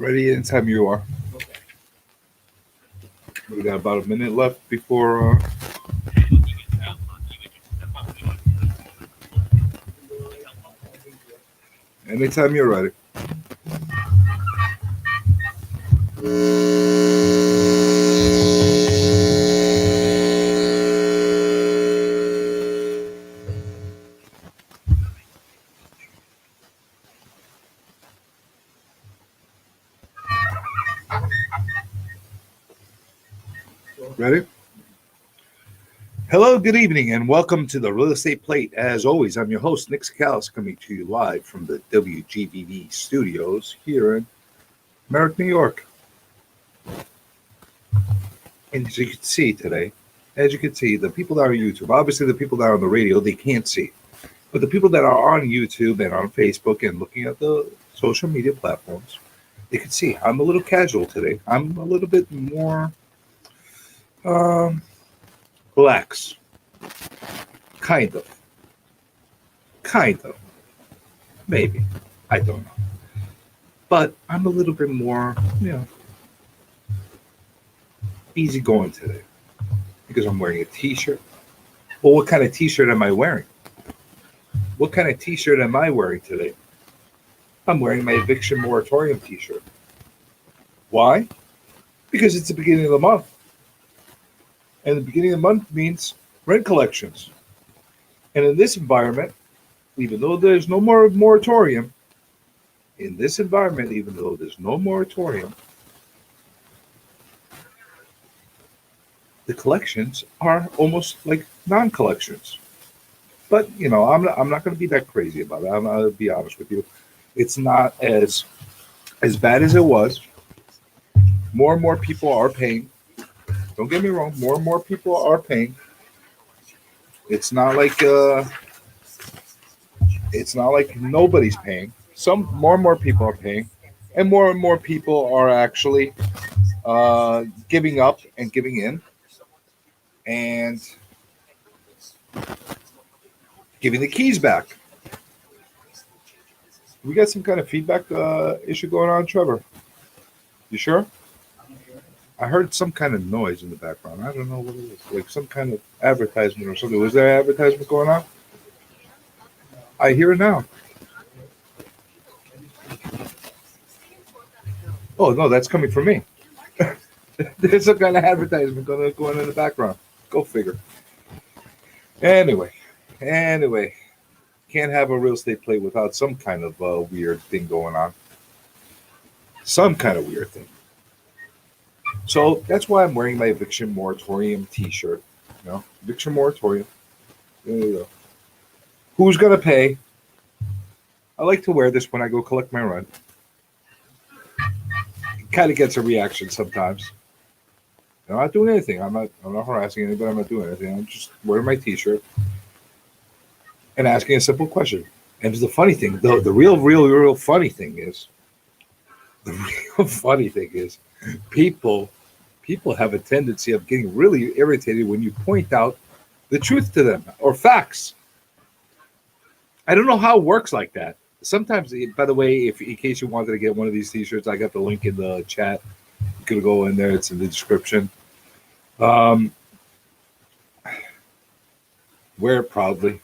Ready anytime you are. We got about a minute left before. Anytime you're ready. Ready? Hello, good evening, and welcome to the Real Estate Plate. As always, I'm your host, Nick Sakalis, coming to you live from the WGBV studios here in Merrick, New York. And as you can see today, the people that are on YouTube, obviously the people that are on the radio, they can't see. But the people that are on YouTube and on Facebook and looking at the social media platforms, they can see I'm a little casual today. I'm a little bit more relaxed. Kind of. Maybe. I don't know. But I'm a little bit more, easygoing today. Because I'm wearing a t-shirt. Well, what kind of t-shirt am I wearing? What kind of t-shirt am I wearing today? I'm wearing my Eviction Moratorium t-shirt. Why? Because it's the beginning of the month. And the beginning of the month means rent collections. And in this environment, even though there's no more moratorium, the collections are almost like non-collections. But, I'm not going to be that crazy about it. I'm going to be honest with you. It's not as bad as it was. More and more people are paying. Don't get me wrong. More and more people are paying. It's not like nobody's paying. More and more people are paying, and more people are actually giving up and giving in, and giving the keys back. We got some kind of feedback issue going on, Trevor. You sure? I heard some kind of noise in the background. I don't know what it is. Like some kind of advertisement or something. Was there an advertisement going on? I hear it now. Oh, no, that's coming from me. There's some kind of advertisement going in the background. Go figure. Anyway. Can't have a real estate play without some kind of weird thing going on. Some kind of weird thing. So that's why I'm wearing my Eviction Moratorium t-shirt. Eviction Moratorium. There you go. Who's going to pay? I like to wear this when I go collect my rent. It kind of gets a reaction sometimes. I'm not doing anything. I'm not harassing anybody. I'm not doing anything. I'm just wearing my t-shirt and asking a simple question. And the funny thing, the real funny thing is, people have a tendency of getting really irritated when you point out the truth to them or facts. I don't know how it works like that. Sometimes, by the way, in case you wanted to get one of these t-shirts, I got the link in the chat. You could go in there. It's in the description. Wear it proudly.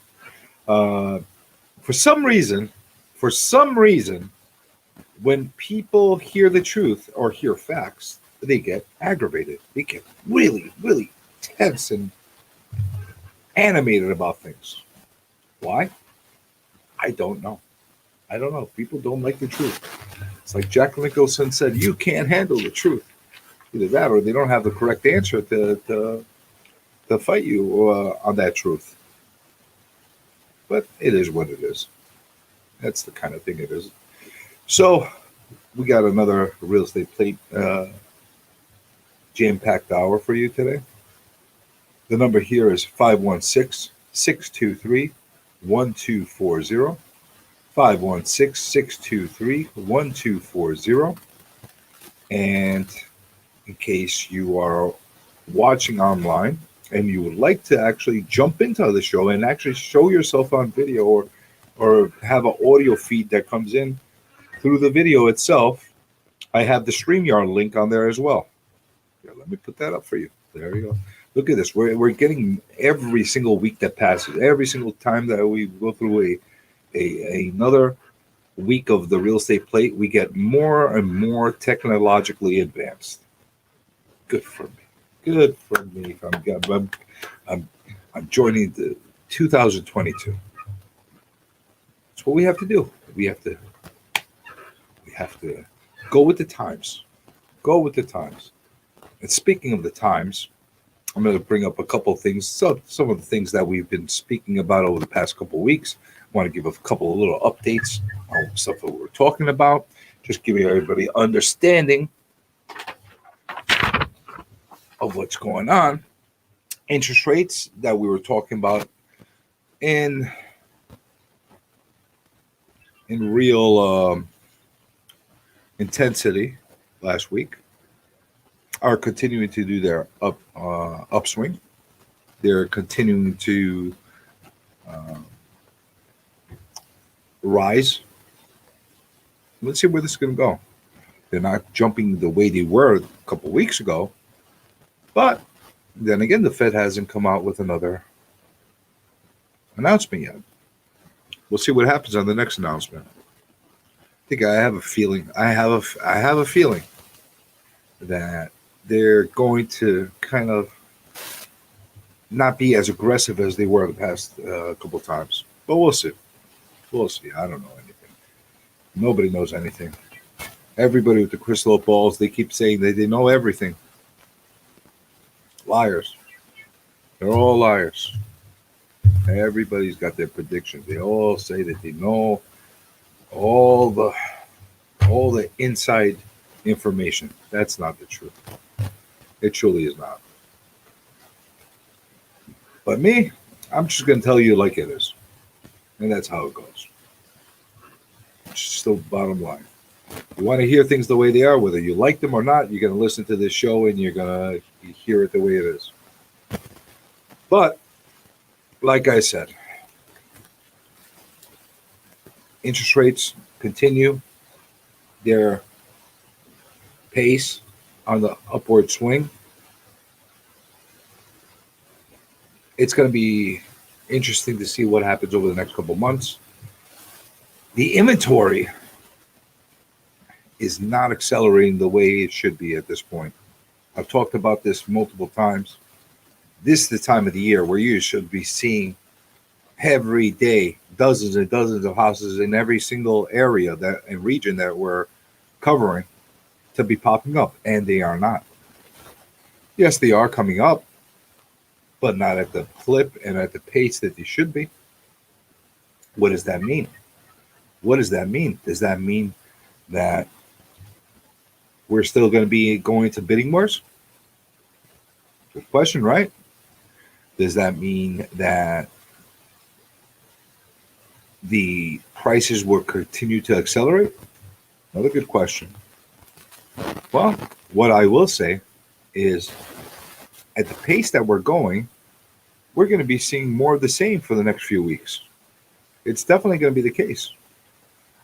For some reason, when people hear the truth or hear facts, they get aggravated. They get really, really tense and animated about things. Why? I don't know. People don't like the truth. It's like Jack Nicholson said, you can't handle the truth. Either that or they don't have the correct answer to fight you on that truth. But it is what it is. That's the kind of thing it is. So we got another real estate plate jam-packed hour for you today. The number here is 516-623-1240. 516-623-1240. And in case you are watching online and you would like to actually jump into the show and actually show yourself on video or have an audio feed that comes in through the video itself, I have the StreamYard link on there as well. Yeah, let me put that up for you. There you go. Look at this. We're getting every single week that passes, every single time that we go through another week of the real estate plate, we get more and more technologically advanced. Good for me. Good for me. I'm, I'm joining the 2022. That's what we have to do. We have to go with the times. Go with the times. And speaking of the times, I'm going to bring up a couple of things, some of the things that we've been speaking about over the past couple of weeks. I want to give a couple of little updates on stuff that we're talking about, just giving everybody understanding of what's going on. Interest rates that we were talking about in real intensity last week are continuing to do their upswing. They're continuing to rise. Let's see where this is going to go. They're not jumping the way they were a couple of weeks ago, but then again, the Fed hasn't come out with another announcement yet. We'll see what happens on the next announcement. I have a feeling. I have a feeling that they're going to kind of not be as aggressive as they were the past couple of times. But we'll see. We'll see. I don't know anything. Nobody knows anything. Everybody with the crystal balls, they keep saying that they know everything. Liars. They're all liars. Everybody's got their predictions. They all say that they know all the inside information. That's not the truth. It truly is not. But me, I'm just going to tell you like it is. And that's how it goes. It's just the bottom line. You want to hear things the way they are, whether you like them or not, you're going to listen to this show and you're going to hear it the way it is. But, like I said, interest rates continue their pace on the upward swing. It's going to be interesting to see what happens over the next couple of months. The inventory is not accelerating the way it should be at this point. I've talked about this multiple times. This is the time of the year where you should be seeing every day dozens and dozens of houses in every single area that and region that we're covering to be popping up, and they are not. Yes, they are coming up, but not at the clip and at the pace that they should be. What does that mean? What does that mean? Does that mean that we're still going to be going to bidding wars? Good question, right? Does that mean that the prices will continue to accelerate? Another good question. Well, what I will say is at the pace that we're going, we're going to be seeing more of the same for the next few weeks. It's definitely going to be the case.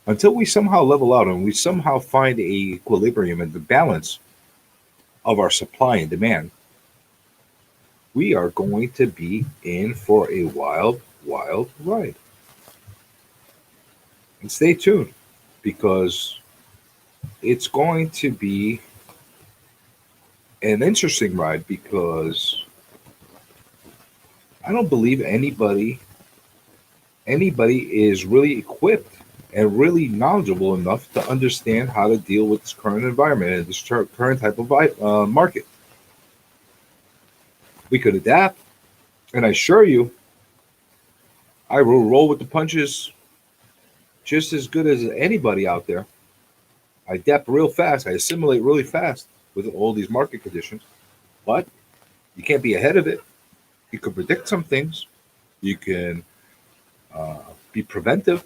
Until we somehow level out and we somehow find a equilibrium and the balance of our supply and demand, we are going to be in for a wild, wild ride. And stay tuned, because it's going to be an interesting ride, because I don't believe anybody is really equipped and really knowledgeable enough to understand how to deal with this current environment and this current type of market. We could adapt, and I assure you, I will roll with the punches just as good as anybody out there. I adapt real fast. I assimilate really fast with all these market conditions, but you can't be ahead of it. You can predict some things. You can be preventive.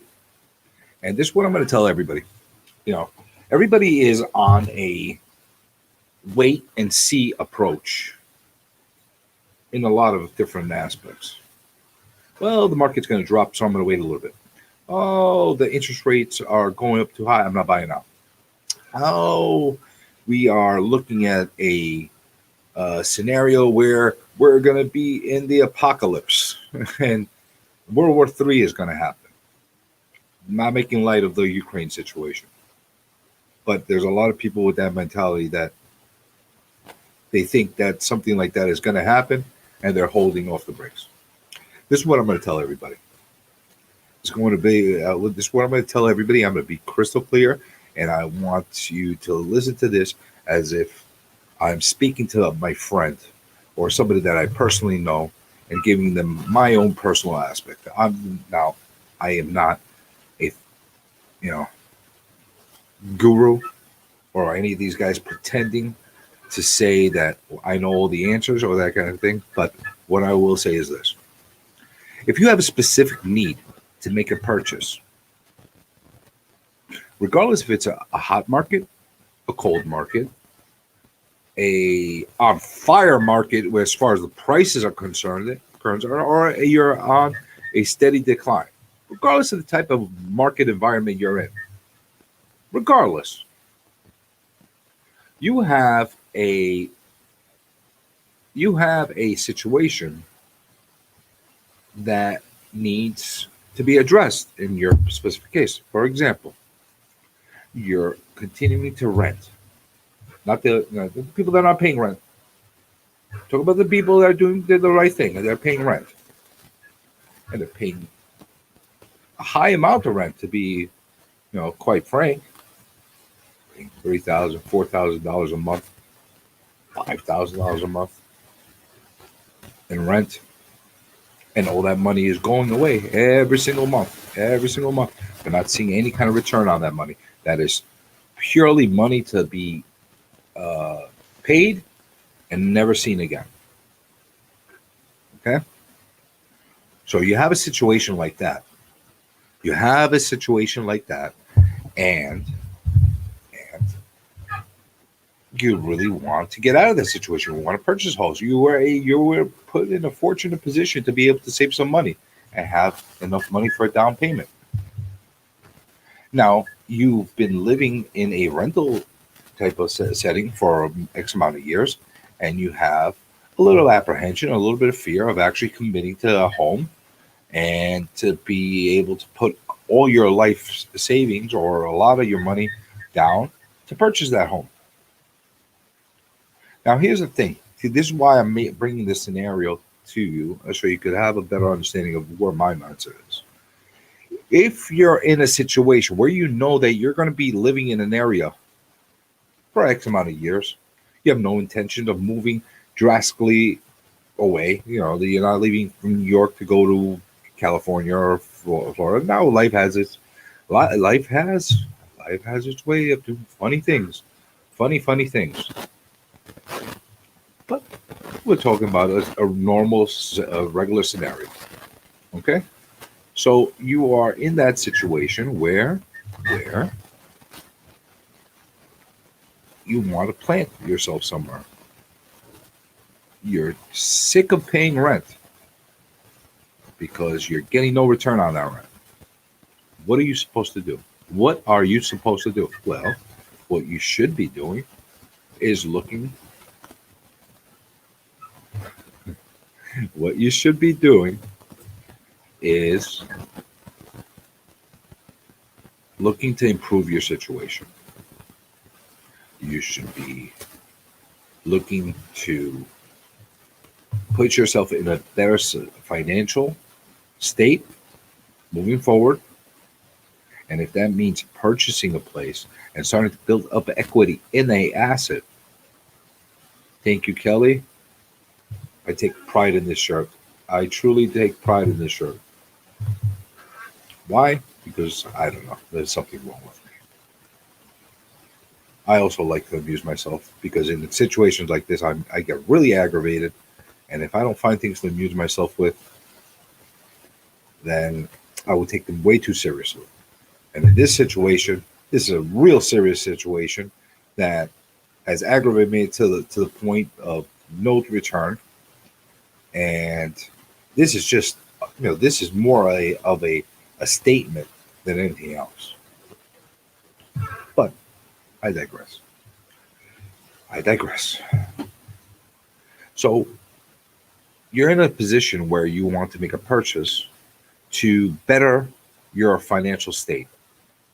And this is what I'm going to tell everybody. Everybody is on a wait and see approach in a lot of different aspects. Well, the market's going to drop, so I'm going to wait a little bit. Oh, the interest rates are going up too high. I'm not buying out. Oh, we are looking at a scenario where we're going to be in the apocalypse and World War III is going to happen. Not making light of the Ukraine situation, but there's a lot of people with that mentality that they think that something like that is going to happen and they're holding off the brakes. This is what I'm going to tell everybody. It's going to be this is what I'm going to tell everybody. I'm going to be crystal clear, and I want you to listen to this as if I'm speaking to my friend or somebody that I personally know and giving them my own personal aspect. I am not a you know guru or any of these guys pretending to say that I know all the answers or that kind of thing. But what I will say is this: if you have a specific need to make a purchase, regardless if it's a hot market, a cold market, a on fire market where as far as the prices are concerned, or you're on a steady decline, regardless of the type of market environment you're in, regardless, you have a situation that needs to be addressed in your specific case. For example, you're continuing to rent, not the people that are not paying rent. Talk about the people that are doing the right thing and they're paying rent, and they're paying a high amount of rent. To be, quite frank, paying $3,000, $4,000 a month, $5,000 a month in rent, and all that money is going away every single month. Every single month, they're not seeing any kind of return on that money. That is purely money to be paid and never seen again. Okay, so you have a situation like that. You have a situation like that, and you really want to get out of that situation. You want to purchase homes. You were put in a fortunate position to be able to save some money and have enough money for a down payment. Now you've been living in a rental type of setting for X amount of years, and you have a little apprehension, a little bit of fear of actually committing to a home and to be able to put all your life savings or a lot of your money down to purchase that home. Now, here's the thing. See, this is why I'm bringing this scenario to you, so you could have a better understanding of where my mindset is. If you're in a situation where you know that you're going to be living in an area for X amount of years, you have no intention of moving drastically away. You're not leaving from New York to go to California or Florida. Now, life has its way of doing funny things, funny things. But we're talking about a normal, regular scenario. Okay, so you are in that situation where you want to plant yourself somewhere. You're sick of paying rent because you're getting no return on that rent. What are you supposed to do? What are you supposed to do? Well, what you should be doing is looking. What you should be doing is looking to improve your situation. You should be looking to put yourself in a better financial state moving forward. And if that means purchasing a place and starting to build up equity in a asset, thank you, Kelly. I take pride in this shirt. I truly take pride in this shirt. Why? Because I don't know. There's something wrong with me. I also like to amuse myself because in situations like this, I get really aggravated. And if I don't find things to amuse myself with, then I will take them way too seriously. And in this situation, this is a real serious situation that has aggravated me to the point of no return. And this is just, this is more of a statement than anything else. But I digress. I digress. So you're in a position where you want to make a purchase to better your financial state,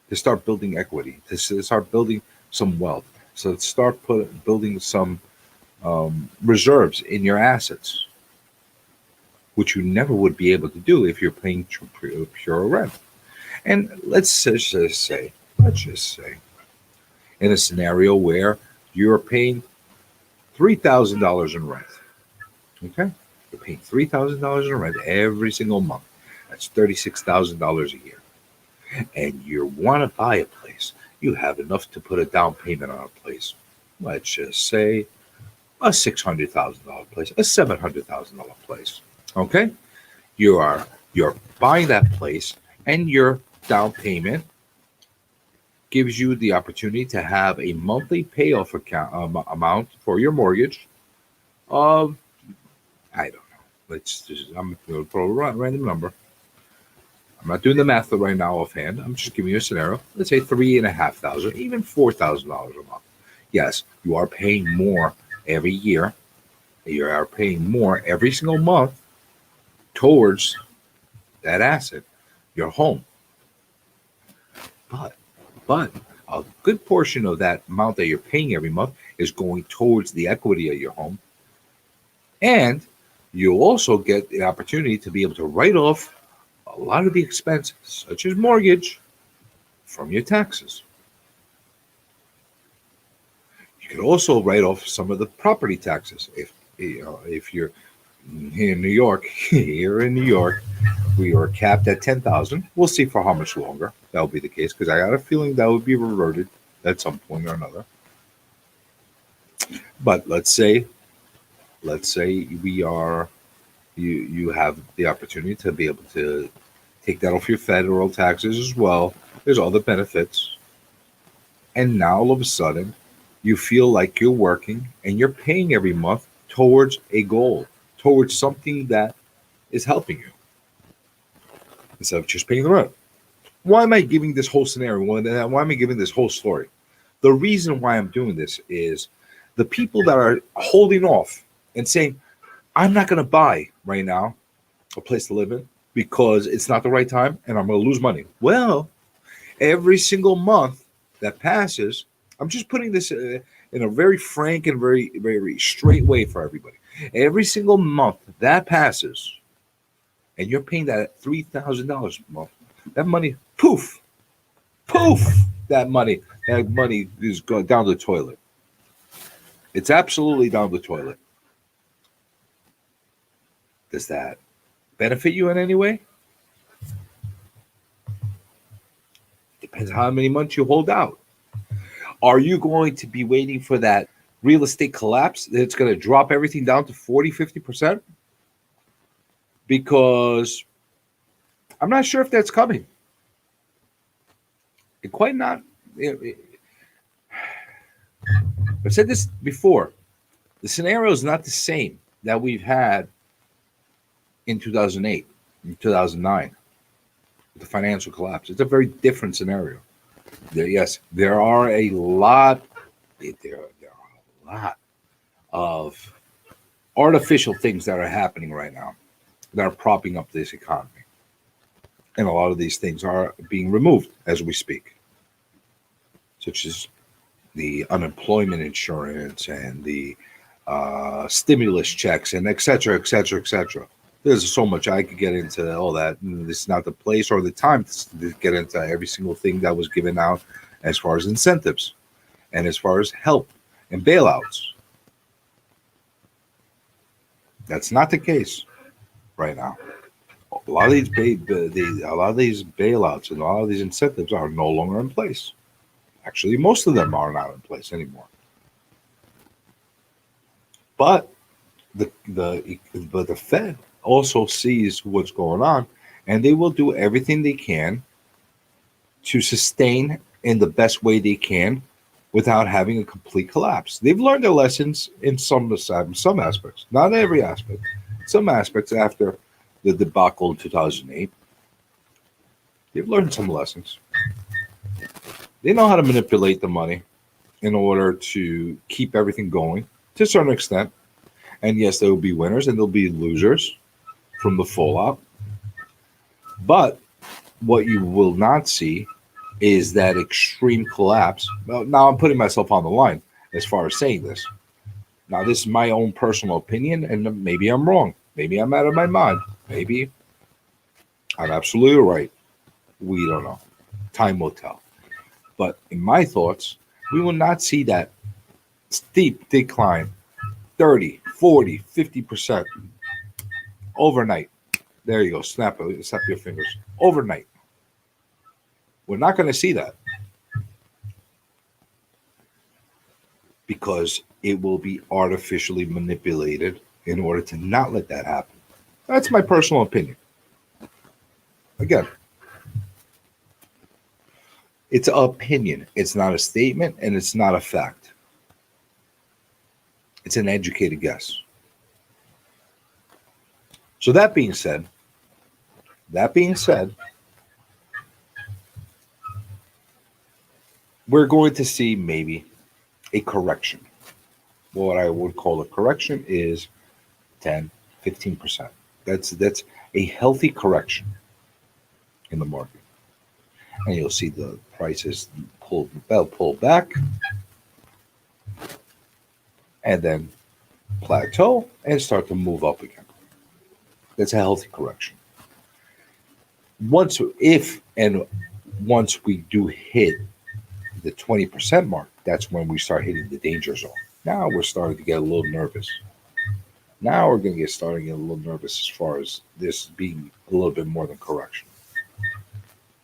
to start building equity, to start building some wealth, so to start building some reserves in your assets, which you never would be able to do if you're paying pure rent. And let's just say, in a scenario where you're paying $3,000 in rent, okay? You're paying $3,000 in rent every single month. That's $36,000 a year. And you want to buy a place. You have enough to put a down payment on a place. Let's just say a $600,000 place, a $700,000 place. Okay? You're buying that place, and your down payment gives you the opportunity to have a monthly payoff amount for your mortgage of, I don't know. I'm going to throw a random number. I'm not doing the math right now offhand. I'm just giving you a scenario. Let's say $3,500, even $4,000 a month. Yes, you are paying more every year. You are paying more every single month towards that asset, your home. But a good portion of that amount that you're paying every month is going towards the equity of your home. And you also get the opportunity to be able to write off a lot of the expenses, such as mortgage, from your taxes. You could also write off some of the property taxes. If you're here in New York, we are capped at 10,000. We'll see for how much longer that will be the case, because I got a feeling that would be reverted at some point or another. But let's say we are you have the opportunity to be able to take that off your federal taxes as well. There's other benefits. And now all of a sudden, you feel like you're working and you're paying every month towards a goal, towards something that is helping you, instead of just paying the rent. Why am I giving this whole scenario? Why am I giving this whole story? The reason why I'm doing this is the people that are holding off and saying, I'm not going to buy right now a place to live in because it's not the right time and I'm going to lose money. Well, every single month that passes, I'm just putting this in a very frank and very, very straight way for everybody. Every single month that passes, and you're paying that $3,000 a month, that money, poof, that money is going down the toilet. It's absolutely down the toilet. Does that benefit you in any way? Depends how many months you hold out. Are you going to be waiting for that real estate collapse that's going to drop everything down to 40, 50%? Because I'm not sure if that's coming. It quite not. I've said this before. The scenario is not the same that we've had in 2008, in 2009, with the financial collapse. It's a very different scenario. There are a lot of artificial things that are happening right now that are propping up this economy. And a lot of these things are being removed as we speak, such as the unemployment insurance and the stimulus checks and et cetera, et cetera, et cetera. There's so much I could get into all that. This is not the place or the time to get into every single thing that was given out as far as incentives and as far as help and bailouts. That's not the case right now. A lot of these bailouts and a lot of these incentives are no longer in place. Actually, most of them are not in place anymore. But the Fed also sees what's going on, and they will do everything they can to sustain in the best way they can without having a complete collapse. They've learned their lessons in some aspects, not every aspect. Some aspects after the debacle in 2008, they've learned some lessons. They know how to manipulate the money. in order to keep everything going to a certain extent. And yes, there will be winners and there'll be losers from the fallout. But what you will not see is that extreme collapse. Well, now I'm putting myself on the line as far as saying this. Now, this is my own personal opinion, and maybe I'm wrong. Maybe I'm out of my mind. Maybe I'm absolutely right. We don't know. Time will tell. But in my thoughts, we will not see that steep decline 30, 40, 50% overnight. There you go. Snap your fingers. Overnight. We're not going to see that because it will be artificially manipulated in order to not let that happen. That's my personal opinion. Again, it's an opinion. It's not a statement and it's not a fact. It's an educated guess. So that being said, we're going to see maybe a correction. What I would call a correction is 10, 15%. That's a healthy correction in the market. And you'll see the prices pull back and then plateau and start to move up again. That's a healthy correction. Once we do hit the 20% mark, that's when we start hitting the danger zone. Now we're starting to get a little nervous. Now we're going to get a little nervous as far as this being a little bit more than correction.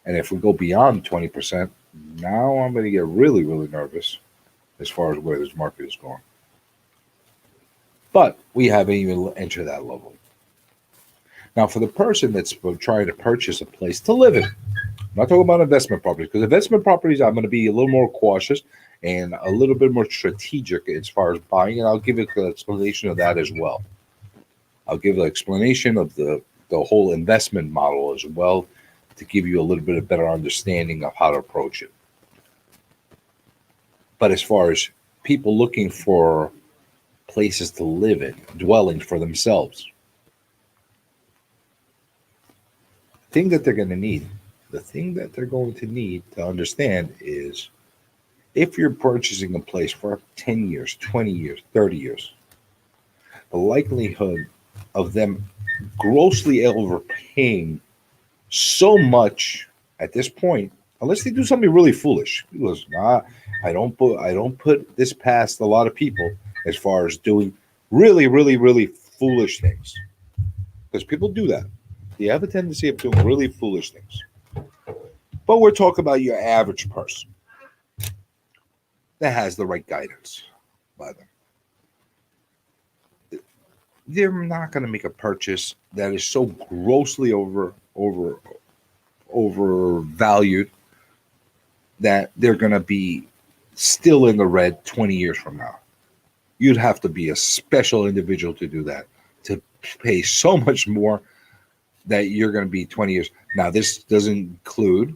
And if we go beyond 20%, now I'm going to get really, really nervous as far as where this market is going. But we haven't even entered that level. Now, for the person that's trying to purchase a place to live in, I'm not talking about investment properties, because investment properties, I'm going to be a little more cautious and a little bit more strategic as far as buying, and I'll give an explanation of that as well. I'll give an explanation of the whole investment model as well to give you a little bit of better understanding of how to approach it. But as far as people looking for places to live in, dwellings for themselves, the thing that they're going to need to understand is if you're purchasing a place for 10 years, 20 years, 30 years, the likelihood of them grossly overpaying so much at this point, unless they do something really foolish, because I don't put this past a lot of people as far as doing really, really, really foolish things, because people do that. They have a tendency of doing really foolish things. But we're talking about your average person that has the right guidance by them. They're not going to make a purchase that is so grossly overvalued that they're going to be still in the red 20 years from now. You'd have to be a special individual to do that, to pay so much more that you're going to be 20 years. Now, this doesn't include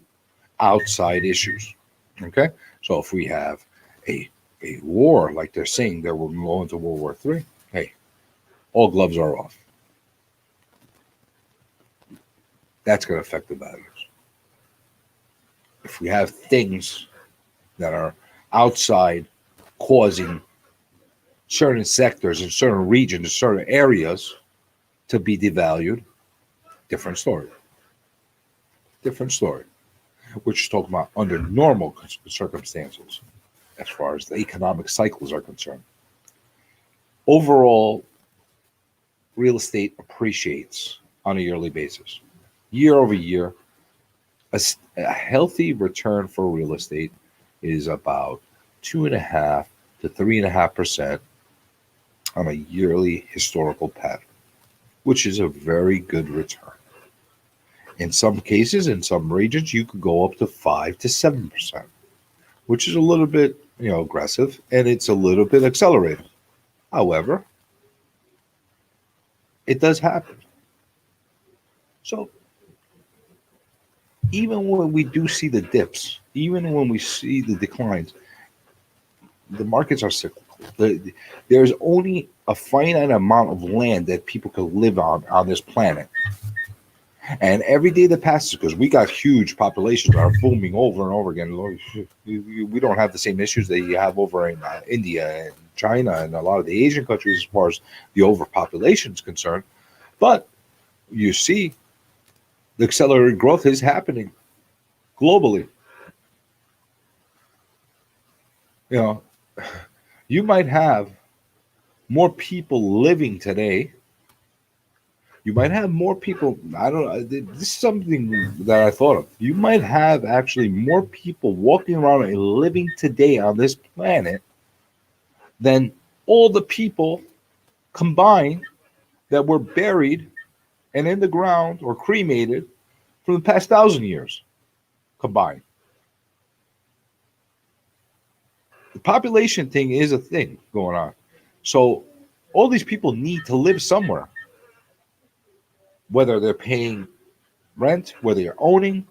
outside issues. Okay? So if we have a war, like they're saying that we're going to World War III, hey, all gloves are off. That's going to affect the values. If we have things that are outside causing certain sectors in certain regions, certain areas to be devalued, different story. Different story. We're just talking about under normal circumstances as far as the economic cycles are concerned. Overall, real estate appreciates on a yearly basis. Year over year, a healthy return for real estate is about 2.5% to 3.5% on a yearly historical pattern, which is a very good return. In some cases, in some regions, you could go up to 5 to 7%, which is a little bit, aggressive, and it's a little bit accelerated. However, it does happen. So even when we do see the dips, even when we see the declines, The markets are cyclical. There's only a finite amount of land that people could live on this planet. And every day that passes, because we got huge populations that are booming over and over again. We don't have the same issues that you have over in India and China and a lot of the Asian countries as far as the overpopulation is concerned. But you see, the accelerated growth is happening globally. You know, you might have more people living today. You might have more people. I don't know. This is something that I thought of. You might have actually more people walking around and living today on this planet than all the people combined that were buried and in the ground or cremated from the past 1,000 years combined. The population thing is a thing going on. So all these people need to live somewhere, whether they're paying rent, whether they're owning,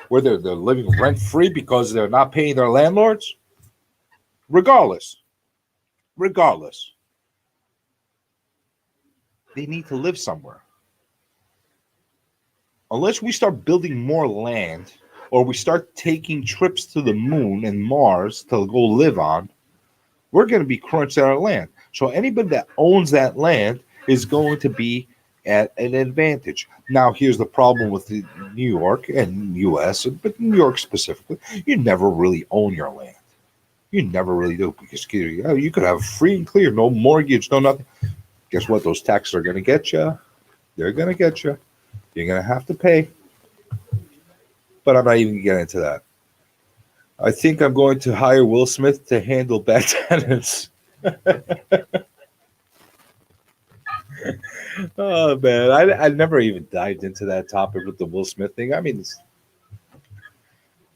whether they're living rent free because they're not paying their landlords. Regardless, they need to live somewhere. Unless we start building more land or we start taking trips to the moon and Mars to go live on, we're going to be crunched out of land. So anybody that owns that land is going to be at an advantage. Now, here's the problem with New York and U.S., but New York specifically, you never really own your land. You never really do, because you could have free and clear, no mortgage, no nothing. Guess what? Those taxes are going to get you. They're going to get you. You're going to have to pay. But I'm not even getting into that. I think I'm going to hire Will Smith to handle bad tenants. Oh, man. I never even dived into that topic with the Will Smith thing. I mean,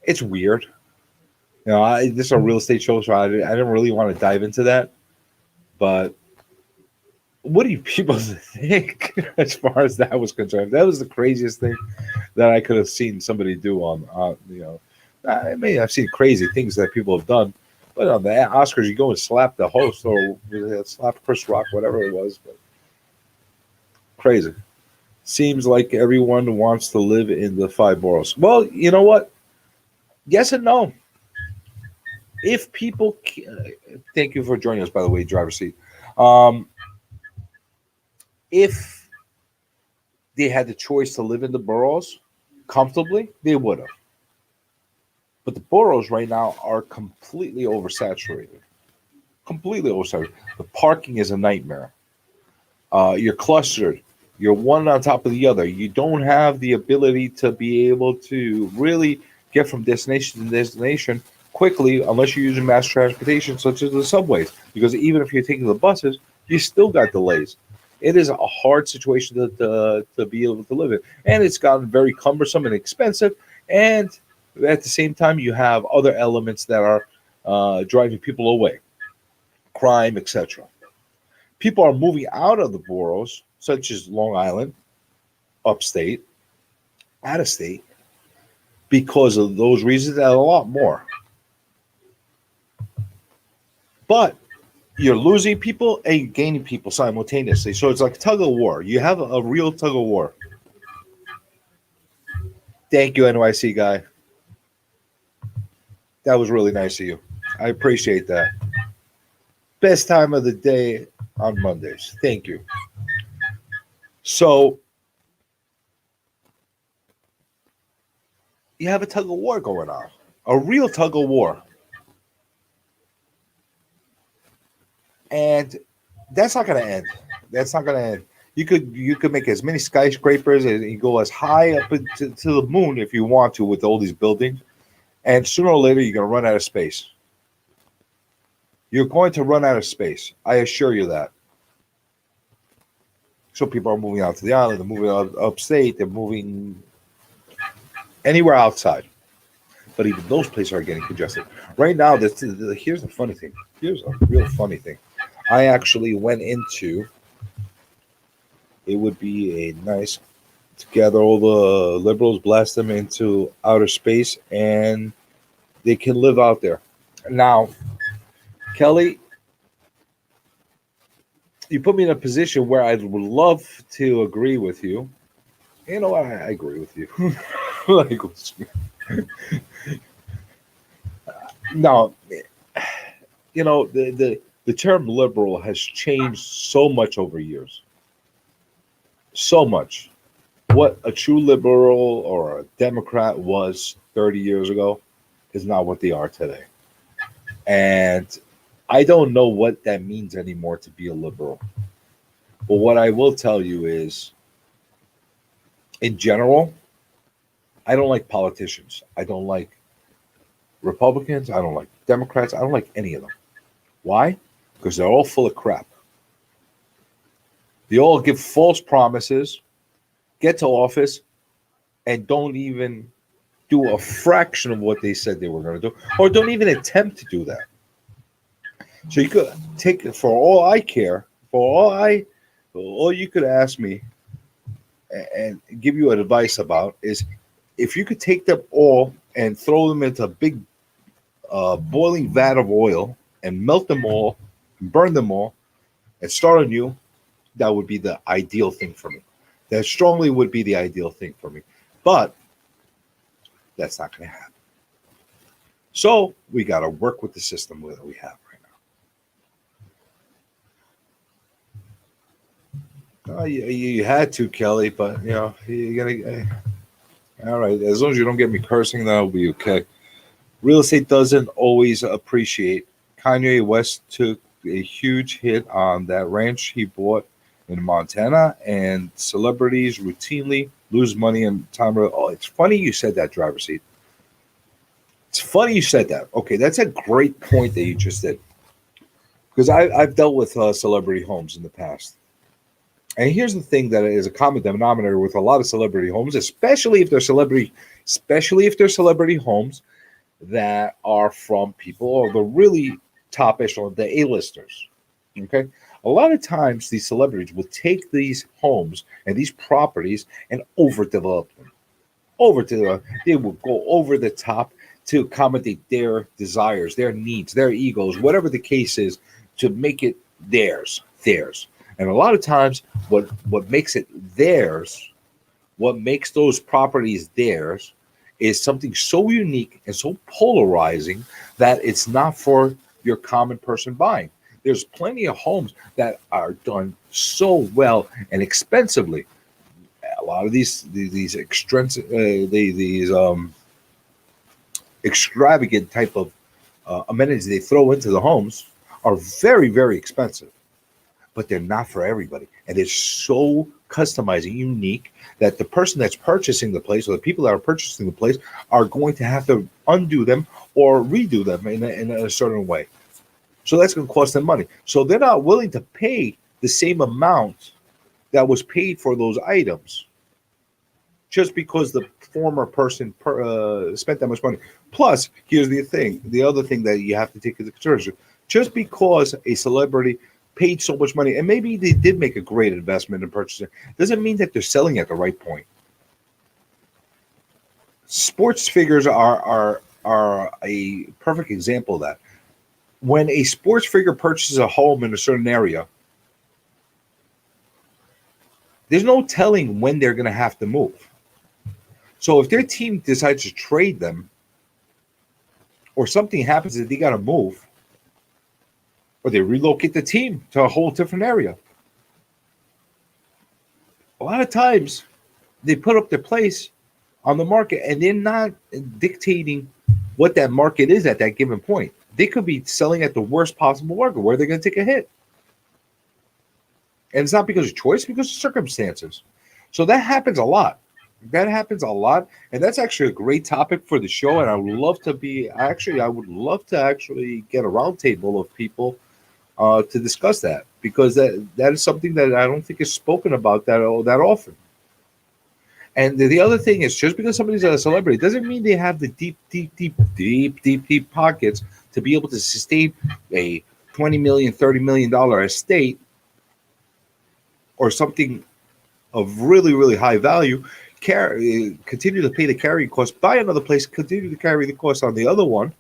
it's weird. You know, this is a real estate show, so I didn't really want to dive into that. But what do you people think as far as that was concerned? That was the craziest thing that I could have seen somebody do on you know. I mean, I've seen crazy things that people have done, but on the Oscars, you go and slap the host or slap Chris Rock, whatever it was. But crazy. Seems like everyone wants to live in the five boroughs. Well, you know what? Yes and no. If people, thank you for joining us, by the way, driver's seat. If they had the choice to live in the boroughs comfortably, they would have. But the boroughs right now are completely oversaturated. Completely oversaturated. The parking is a nightmare. You're clustered. You're one on top of the other. You don't have the ability to be able to really get from destination to destination quickly unless you're using mass transportation such as the subways. Because even if you're taking the buses, you still got delays. It is a hard situation to be able to live in. And it's gotten very cumbersome and expensive. And at the same time, you have other elements that are driving people away. Crime, etc. People are moving out of the boroughs, such as Long Island, upstate, out of state, because of those reasons and a lot more. But you're losing people and gaining people simultaneously. So it's like tug of war. You have a real tug of war. Thank you, NYC guy. That was really nice of you. I appreciate that. Best time of the day on Mondays. Thank you. So you have a tug of war going on. A real tug of war. And that's not going to end. That's not going to end. You could make as many skyscrapers and you go as high up to the moon if you want to with all these buildings. And sooner or later, you're going to run out of space. You're going to run out of space. I assure you that. So people are moving out to the island. They're moving upstate. They're moving anywhere outside. But even those places are getting congested. Right now, here's the funny thing. Here's a real funny thing. I actually went into, it would be a nice, to gather all the liberals, blast them into outer space, and they can live out there. Now, Kelly, you put me in a position where I would love to agree with you. You know what? I agree with you. Like, no, the term liberal has changed so much over years. So much. What a true liberal or a Democrat was 30 years ago is not what they are today. And I don't know what that means anymore to be a liberal. But what I will tell you is, in general, I don't like politicians. I don't like Republicans. I don't like Democrats. I don't like any of them. Why? Because they're all full of crap. They all give false promises, get to office, and don't even do a fraction of what they said they were going to do, or don't even attempt to do that. So you could take it for all I care, all you could ask me and give you advice about is if you could take them all and throw them into a big boiling vat of oil and melt them all, and burn them all, and start anew, that would be the ideal thing for me. That strongly would be the ideal thing for me. But that's not going to happen. So we got to work with the system that we have right now. You had to, Kelly, but you gotta. All right, as long as you don't get me cursing, that'll be okay. Real estate doesn't always appreciate. Kanye West took a huge hit on that ranch he bought in Montana, and celebrities routinely lose money in time. Oh, it's funny you said that, driver's seat. It's funny you said that. Okay, that's a great point that you just did. Because I've dealt with celebrity homes in the past. And here's the thing that is a common denominator with a lot of celebrity homes, especially if they're celebrity homes that are from people or the really top echelon, the A-listers. Okay? A lot of times these celebrities will take these homes and these properties and overdevelop them. They will go over the top to accommodate their desires, their needs, their egos, whatever the case is, to make it theirs. And a lot of times what makes it theirs, what makes those properties theirs, is something so unique and so polarizing that it's not for your common person buying. There's plenty of homes that are done so well and expensively. A lot of these extravagant type of amenities they throw into the homes are very, very expensive, but they're not for everybody. And it's so customizing, unique, that the person that's purchasing the place or the people that are purchasing the place are going to have to undo them or redo them in a certain way. So that's going to cost them money. So they're not willing to pay the same amount that was paid for those items just because the former person spent that much money. Plus, here's the other thing that you have to take into consideration. Just because a celebrity paid so much money, and maybe they did make a great investment in purchasing, doesn't mean that they're selling at the right point. Sports figures are a perfect example of that. When a sports figure purchases a home in a certain area, there's no telling when they're going to have to move. So if their team decides to trade them, or something happens that they got to move, or they relocate the team to a whole different area, a lot of times they put up their place on the market and they're not dictating what that market is at that given point. They could be selling at the worst possible market where they're going to take a hit. And it's not because of choice, because of circumstances. So that happens a lot. And that's actually a great topic for the show. And I would love to actually get a roundtable of people to discuss that, because that is something that I don't think is spoken about that often. And the other thing is, just because somebody's a celebrity doesn't mean they have the deep pockets to be able to sustain a $20 million, $30 million estate or something of really, really high value. Continue to pay the carrying cost, buy another place, continue to carry the cost on the other one,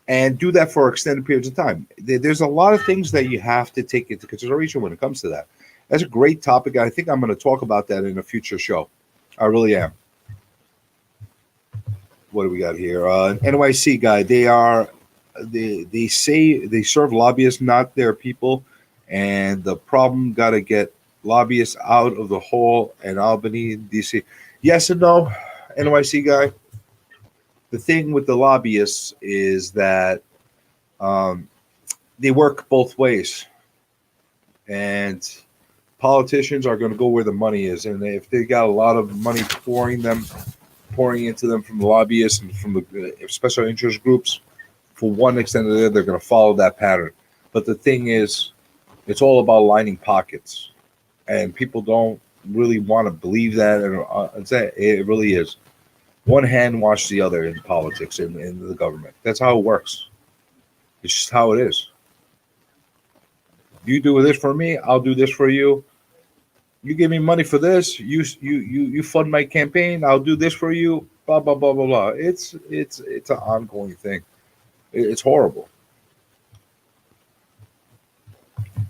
and do that for extended periods of time. There's a lot of things that you have to take into consideration when it comes to that. That's a great topic. I think I'm going to talk about that in a future show. I really am. What do we got here? NYC guy. They say they serve lobbyists, not their people, and the problem got to get lobbyists out of the hole in Albany, DC. Yes and no, NYC guy. The thing with the lobbyists is that um, they work both ways, and politicians are going to go where the money is, and if they got a lot of money pouring into them from the lobbyists and from the special interest groups, for one extent or the other, they're going to follow that pattern. But the thing is, it's all about lining pockets, and people don't really want to believe that, and it really is. One hand washes the other in politics and in the government. That's how it works. It's just how it is. You do this for me, I'll do this for you. You give me money for this. You fund my campaign. I'll do this for you. Blah blah blah blah blah. It's an ongoing thing. It's horrible.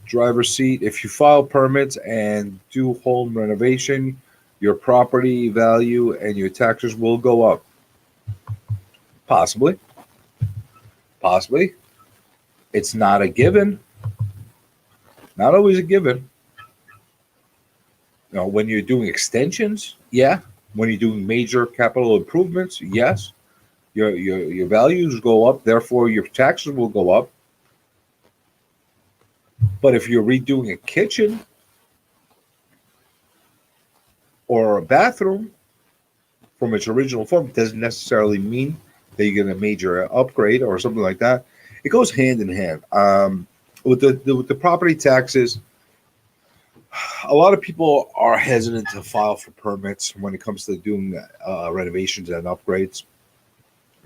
Driver's seat. If you file permits and do home renovation, your property value and your taxes will go up. Possibly. Possibly. It's not a given. Not always a given. You know, when you're doing extensions, yeah. When you're doing major capital improvements, yes. Your values go up, therefore your taxes will go up. But if you're redoing a kitchen or a bathroom from its original form, it doesn't necessarily mean that you get a major upgrade or something like that. It goes hand in hand. With the property taxes, a lot of people are hesitant to file for permits when it comes to doing renovations and upgrades.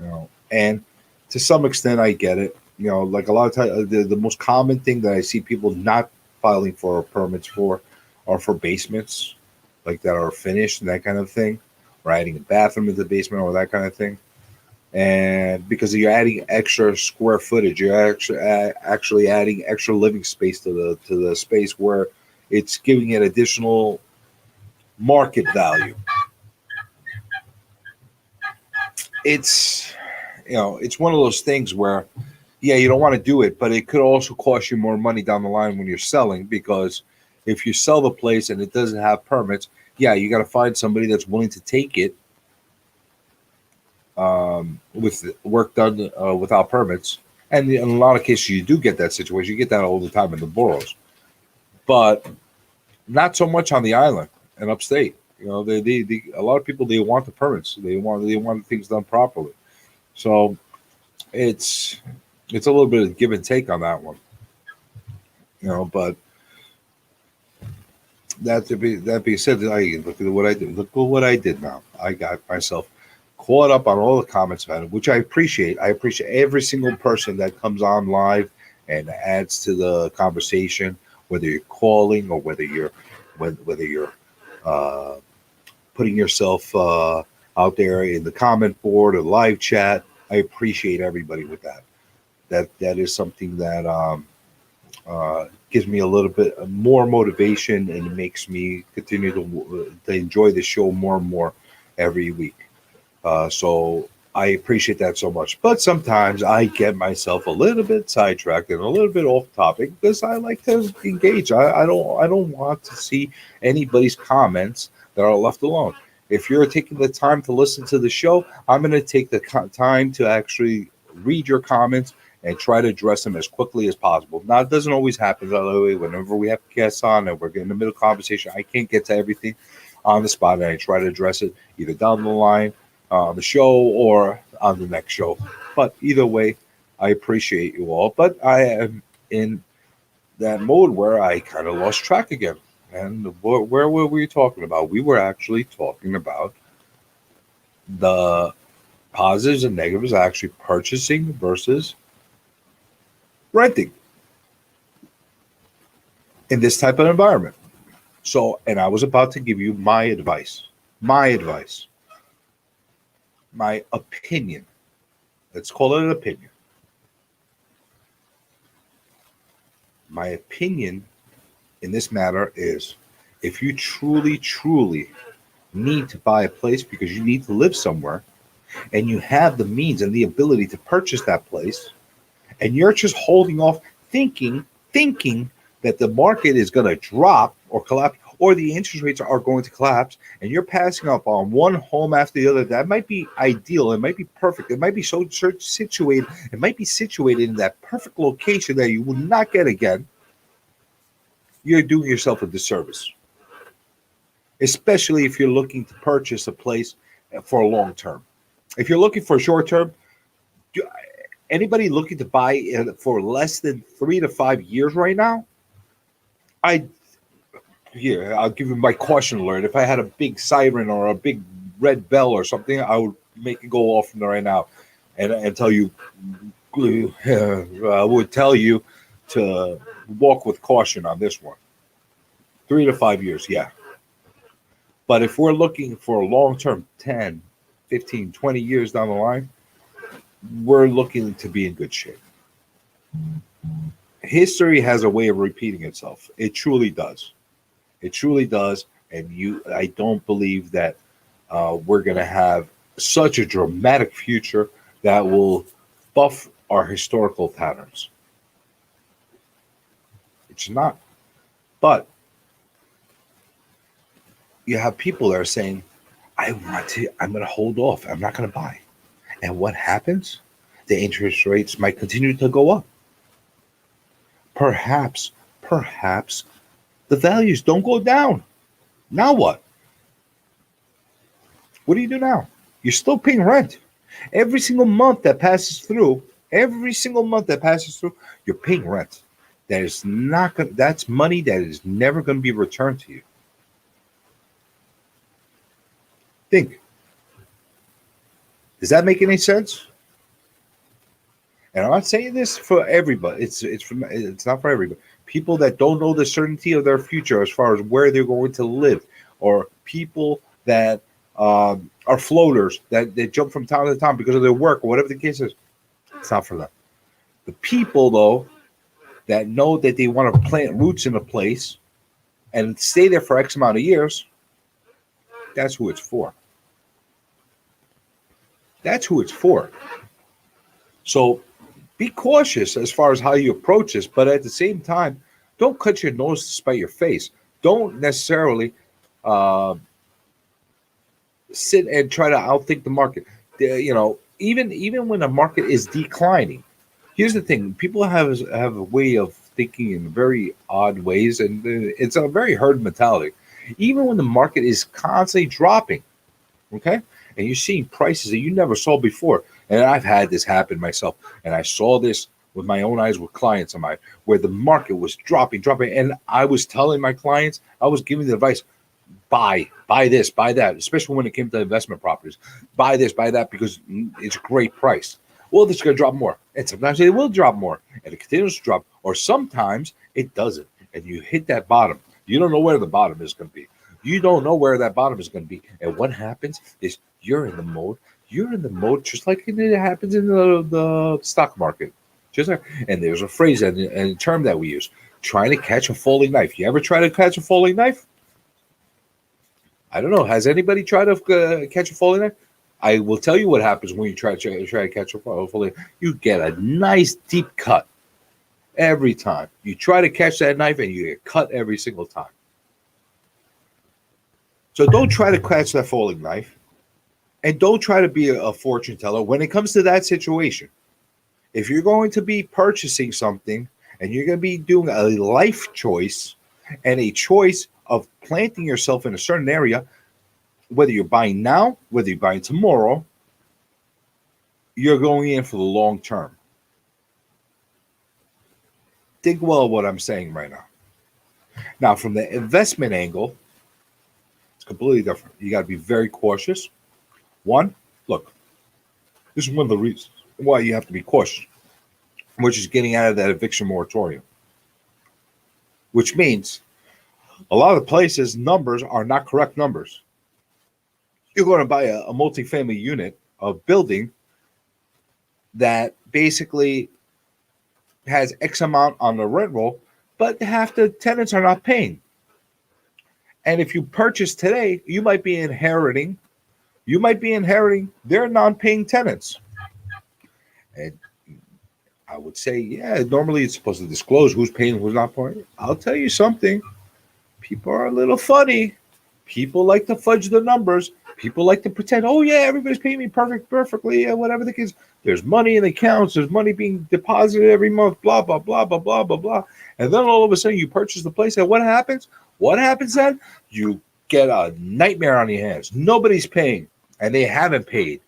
You know, and to some extent, I get it. You know, like a lot of times, the most common thing that I see people not filing for permits for are for basements, like that are finished and that kind of thing, or adding a bathroom in the basement or that kind of thing. And because you're adding extra square footage, you're actually adding extra living space to the space where it's giving it additional market value. It's it's one of those things where yeah, you don't want to do it, but it could also cost you more money down the line when you're selling, because if you sell the place and it doesn't have permits, yeah, you got to find somebody that's willing to take it with work done without permits. And in a lot of cases, you do get that situation. You get that all the time in the boroughs, but not so much on the island and upstate. You know, they a lot of people, they want the permits. They want things done properly. So it's a little bit of give and take on that one. You know, but that being said, look at what I did. Look at what I did now. I got myself caught up on all the comments about it, which I appreciate. I appreciate every single person that comes on live and adds to the conversation, whether you're calling or whether you're uh, putting yourself out there in the comment board or live chat. I appreciate everybody with that. That is something that gives me a little bit more motivation, and it makes me continue to enjoy the show more and more every week. So I appreciate that so much. But sometimes I get myself a little bit sidetracked and a little bit off topic because I like to engage. I don't want to see anybody's comments that are left alone. If you're taking the time to listen to the show, I'm going to take the time to actually read your comments and try to address them as quickly as possible. Now, it doesn't always happen that way. Whenever we have guests on and we're getting in the middle of conversation, I can't get to everything on the spot, and I try to address it either down the line on the show or on the next show. But either way, I appreciate you all. But I am in that mode where I kind of lost track again. And where were we talking about? We were actually talking about the positives and negatives of actually purchasing versus renting in this type of environment. So, and I was about to give you my advice, my opinion. Let's call it an opinion. My opinion in this matter is, if you truly need to buy a place because you need to live somewhere, and you have the means and the ability to purchase that place, and you're just holding off, thinking that the market is going to drop or collapse, or the interest rates are going to collapse, and you're passing up on one home after the other, that might be ideal, it might be perfect, it might be so situated, it might be situated in that perfect location that you will not get again. You're doing yourself a disservice, especially if you're looking to purchase a place for a long term. If you're looking for short term, anybody looking to buy for less than 3 to 5 years right now, I'll give you my caution alert. If I had a big siren or a big red bell or something, I would make it go off right now, and tell you, I would tell you to walk with caution on this one. 3 to 5 years, yeah. But if we're looking for a long term, 10, 15, 20 years down the line, we're looking to be in good shape. History has a way of repeating itself. It truly does. It truly does. And I don't believe that we're going to have such a dramatic future that will buff our historical patterns. It's not. But you have people that are saying, I'm going to hold off. I'm not going to buy. And what happens? The interest rates might continue to go up. Perhaps the values don't go down. Now what? What do you do now? You're still paying rent. Every single month that passes through, you're paying rent. That's money that is never going to be returned to you. Think. Does that make any sense? And I'm not saying this for everybody. It's not for everybody. People that don't know the certainty of their future as far as where they're going to live, or people that are floaters that they jump from town to town because of their work or whatever the case is. It's not for them. The people, though, that know that they want to plant roots in a place and stay there for X amount of years, that's who it's for. That's who it's for. So be cautious as far as how you approach this, but at the same time, don't cut your nose to spite your face. Don't necessarily sit and try to outthink the market. Even when the market is declining, here's the thing: people have a way of thinking in very odd ways, and it's a very herd mentality. Even when the market is constantly dropping, okay, and you're seeing prices that you never saw before. And I've had this happen myself, and I saw this with my own eyes with clients of mine, where the market was dropping, and I was telling my clients, I was giving the advice, buy this, buy that, especially when it came to investment properties. Buy this, buy that, because it's a great price. Well, it's going to drop more, and sometimes it will drop more, and it continues to drop, or sometimes it doesn't, and you hit that bottom. You don't know where the bottom is going to be. You don't know where that bottom is going to be, and what happens is you're in the mode just like it happens in the stock market. And there's a phrase and a term that we use, trying to catch a falling knife. You ever try to catch a falling knife? I don't know. Has anybody tried to catch a falling knife? I will tell you what happens when you try to catch a falling knife. You get a nice deep cut every time. You try to catch that knife and you get cut every single time. So don't try to catch that falling knife. And don't try to be a fortune teller when it comes to that situation. If you're going to be purchasing something and you're going to be doing a life choice and a choice of planting yourself in a certain area, whether you're buying now, whether you're buying tomorrow, you're going in for the long term. Think well of what I'm saying right now. Now, from the investment angle, it's completely different. You got to be very cautious. One, look, this is one of the reasons why you have to be cautious, which is getting out of that eviction moratorium, which means a lot of the places numbers are not correct numbers. You're going to buy a multifamily unit, a building that basically has X amount on the rent roll, but half the tenants are not paying. And if you purchase today, you might be inheriting their non-paying tenants. And I would say, yeah, normally it's supposed to disclose who's paying, who's not paying. I'll tell you something. People are a little funny. People like to fudge the numbers. People like to pretend, oh yeah, everybody's paying me perfectly, whatever the case. There's money in the accounts. There's money being deposited every month. Blah blah blah blah blah blah blah. And then all of a sudden, you purchase the place, and what happens? What happens then? You get a nightmare on your hands. Nobody's paying, and they haven't paid.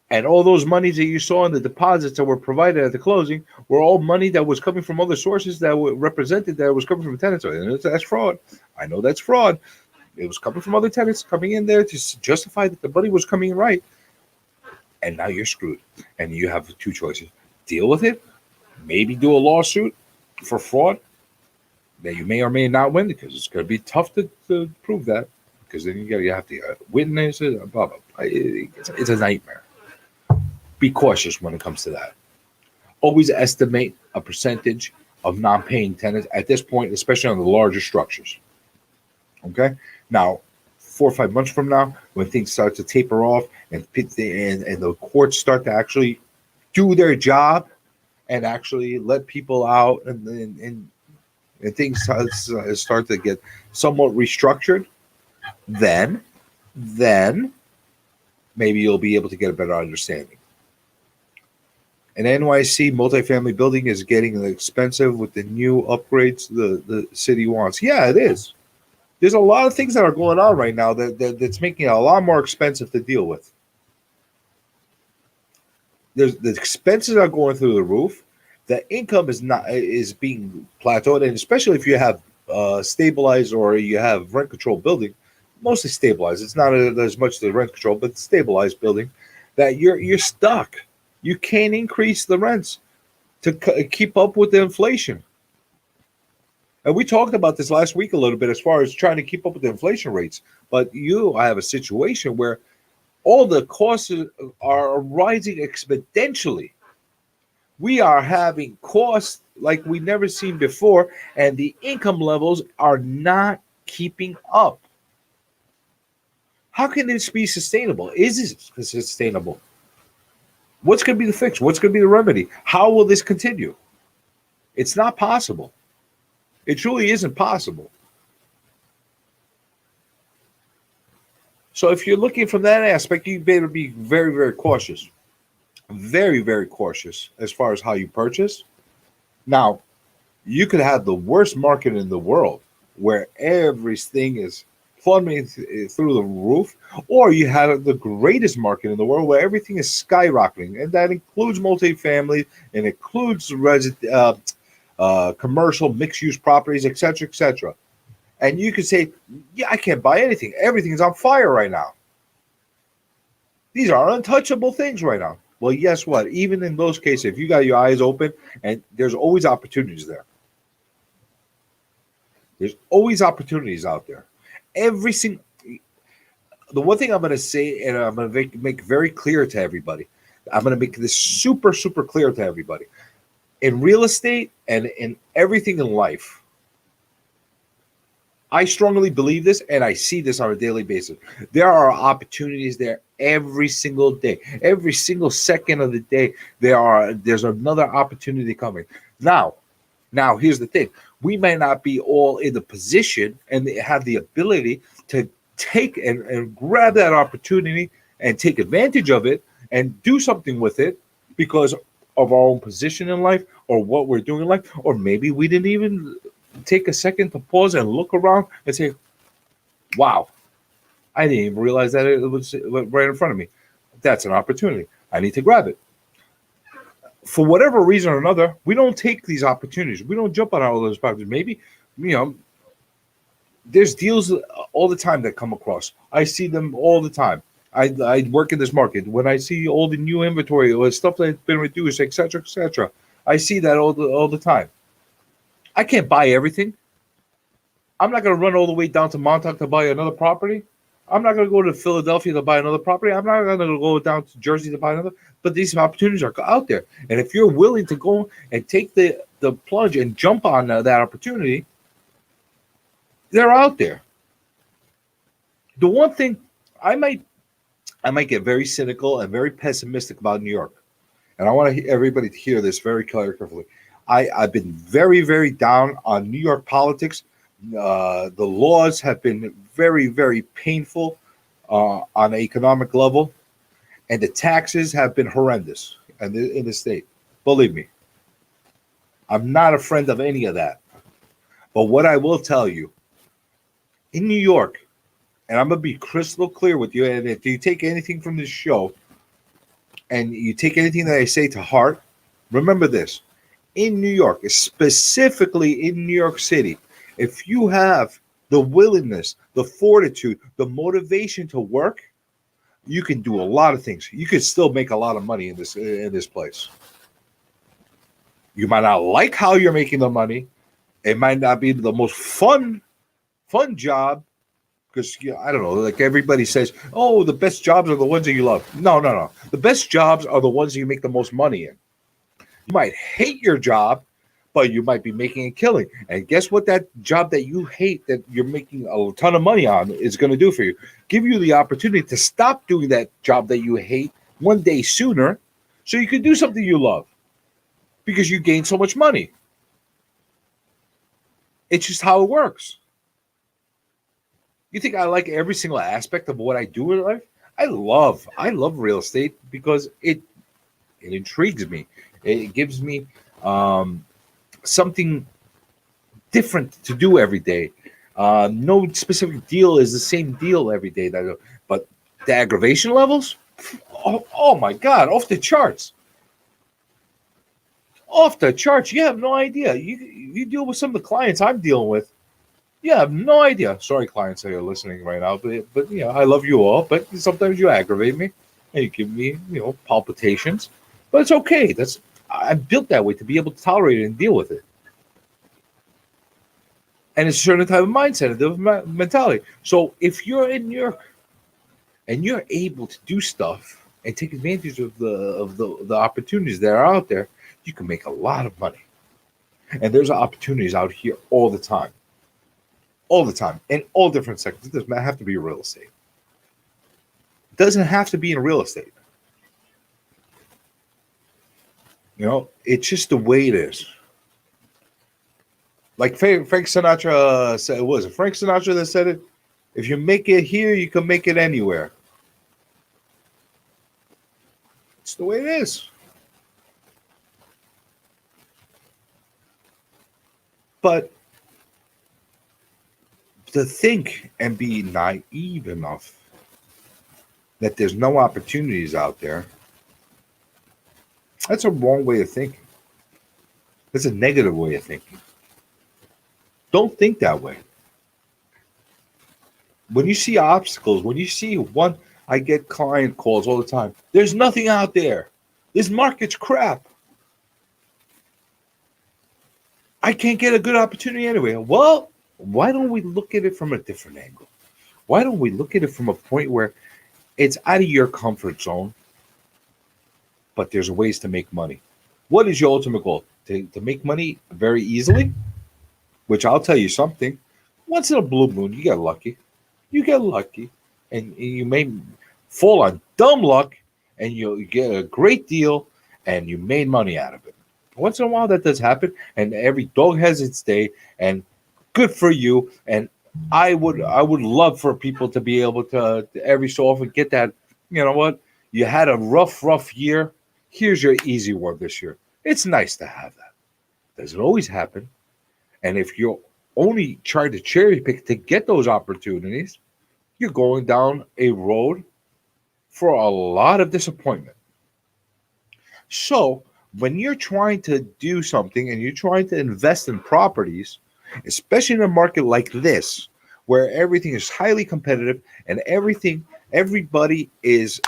And all those monies that you saw in the deposits that were provided at the closing were all money that was coming from other sources that were represented that was coming from tenants. And that's fraud. I know that's fraud. It was coming from other tenants coming in there to justify that the money was coming in right. And now you're screwed. And you have two choices. Deal with it. Maybe do a lawsuit for fraud that you may or may not win, because it's going to be tough to prove that. Because then you have to witness it, blah, blah, blah. It's a nightmare. Be cautious when it comes to that. Always estimate a percentage of non-paying tenants at this point, especially on the larger structures. Okay? Now, 4 or 5 months from now, when things start to taper off and the courts start to actually do their job and actually let people out and things start to get somewhat restructured, then maybe you'll be able to get a better understanding. An NYC multifamily building is getting expensive with the new upgrades the city wants. Yeah, it is. There's a lot of things that are going on right now that's making it a lot more expensive to deal with. The expenses are going through the roof. The income is being plateaued, and especially if you have stabilized or you have rent control building, mostly stabilized. It's not as much the rent control, but stabilized building, that you're stuck. You can't increase the rents to keep up with the inflation. And we talked about this last week a little bit as far as trying to keep up with the inflation rates. But I have a situation where all the costs are rising exponentially. We are having costs like we've never seen before, and the income levels are not keeping up. How can this be sustainable? Is it sustainable? What's going to be the fix? What's going to be the remedy? How will this continue? It's not possible. It truly isn't possible. So if you're looking from that aspect, you better be very, very cautious. Very, very cautious as far as how you purchase. Now, you could have the worst market in the world where everything is plummeting through the roof, or you have the greatest market in the world where everything is skyrocketing, and that includes multifamily, and includes commercial mixed-use properties, etc., etc. And you could say, yeah, I can't buy anything. Everything is on fire right now. These are untouchable things right now. Well, guess what? Even in those cases, if you got your eyes open, and there's always opportunities there. There's always opportunities out there. The one thing I'm going to say, and I'm going to make very clear to everybody, I'm going to make this super, super clear to everybody. In real estate and in everything in life, I strongly believe this, and I see this on a daily basis. There are opportunities there every single day. Every single second of the day, there's another opportunity coming. Now, here's the thing. We may not be all in the position and have the ability to take and grab that opportunity and take advantage of it and do something with it because of our own position in life or what we're doing in life. Or maybe we didn't even take a second to pause and look around and say, wow, I didn't even realize that it was right in front of me. That's an opportunity. I need to grab it. For whatever reason or another, we don't take these opportunities. We don't jump on all those opportunities. Maybe, there's deals all the time that come across. I see them all the time. I work in this market. When I see all the new inventory or stuff that's been reduced, etc., etc., I see that all the time. I can't buy everything. I'm not going to run all the way down to Montauk to buy another property. I'm not going to go to Philadelphia to buy another property. I'm not going to go down to Jersey to buy another. But these opportunities are out there. And if you're willing to go and take the the plunge and jump on that opportunity, they're out there. The one thing I might get very cynical and very pessimistic about New York, and I want everybody to hear this very carefully. I've been very, very down on New York politics. The laws have been very, very painful on an economic level, and the taxes have been horrendous in the state. Believe me, I'm not a friend of any of that. But what I will tell you, in New York, and I'm going to be crystal clear with you, and if you take anything from this show and you take anything that I say to heart, remember this. In New York, specifically in New York City, if you have the willingness, the fortitude, the motivation to work, you can do a lot of things. You can still make a lot of money in this place. You might not like how you're making the money. It might not be the most fun job, because I don't know, like everybody says, oh, the best jobs are the ones that you love. No. The best jobs are the ones that you make the most money in. You might hate your job, but you might be making a killing. And guess what that job that you hate, that you're making a ton of money on, is going to do for you? Give you the opportunity to stop doing that job that you hate one day sooner so you can do something you love because you gain so much money. It's just how it works. You think I like every single aspect of what I do in life? I love real estate because it intrigues me. It gives me something different to do every day. No specific deal is the same deal every day. But the aggravation levels, oh my God, off the charts. Off the charts. You have no idea. You deal with some of the clients I'm dealing with. You have no idea. Sorry, clients that are listening right now, but I love you all. But sometimes you aggravate me and you give me palpitations. But it's okay. I'm built that way to be able to tolerate it and deal with it. And it's a certain type of mindset, a different mentality. So if you're in New York and you're able to do stuff and take advantage of the opportunities that are out there, you can make a lot of money. And there's opportunities out here all the time. All the time, in all different sectors. It doesn't have to be real estate. It doesn't have to be in real estate. It's just the way it is. Like Frank Sinatra said, was it Frank Sinatra that said it? If you make it here, you can make it anywhere. It's the way it is. But to think and be naive enough that there's no opportunities out there, that's a wrong way of thinking. That's a negative way of thinking. Don't think that way. When you see obstacles, when you see I get client calls all the time. There's nothing out there. This market's crap. I can't get a good opportunity anyway. Well, why don't we look at it from a different angle? Why don't we look at it from a point where it's out of your comfort zone, but there's ways to make money? What is your ultimate goal? To make money very easily? Which I'll tell you something. Once in a blue moon, you get lucky. You get lucky. And you may fall on dumb luck, and you get a great deal, and you made money out of it. Once in a while, that does happen, and every dog has its day, and good for you. And I would love for people to be able to every so often get that. You know what? You had a rough year. Here's your easy one this year. It's nice to have that. Doesn't always happen. And if you're only trying to cherry pick to get those opportunities, you're going down a road for a lot of disappointment. So when you're trying to do something and you're trying to invest in properties, especially in a market like this, where everything is highly competitive and everybody is